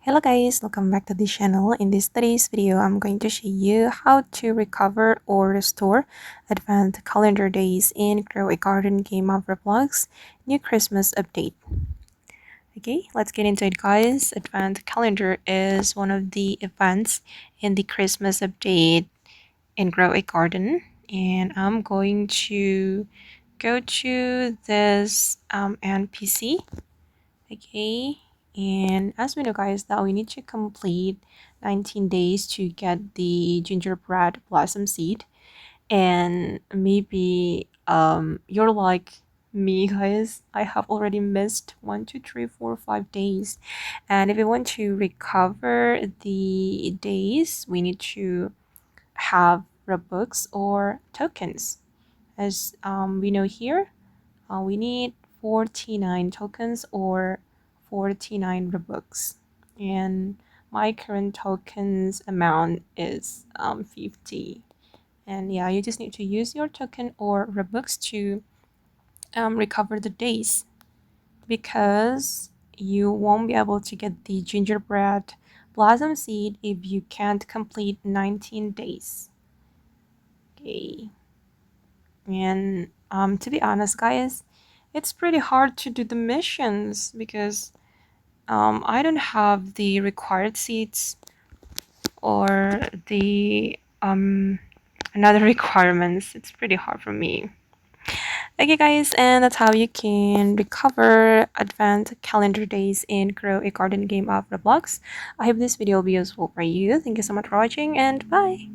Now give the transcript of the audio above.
Hello guys, welcome back to the channel. In this today's video, I'm going to show you how to recover or restore advanced calendar days in Grow a Garden game of Roblox new Christmas update. Okay, let's get into it guys. Advanced calendar is one of the events in the Christmas update in Grow a Garden, and I'm going to go to this NPC. Okay, and as we know guys that we need to complete 19 days to get the Gingerbread Blossom Seed, and maybe you're like me guys, I have already missed 1 2 3 4 5 days, and if we want to recover the days we need to have Robux or tokens. As we know here, we need 49 tokens or 49 Robux. And my current tokens amount is 50. And yeah, you just need to use your token or Robux to recover the days, because you won't be able to get the Gingerbread Blossom Seed if you can't complete 19 days. Okay. And to be honest guys, it's pretty hard to do the missions because I don't have the required seats or the another requirements. It's pretty hard for me. Okay guys, and that's how you can recover advanced calendar days and grow a garden game of Roblox. I hope this video will be useful for you. Thank you so much for watching, and bye.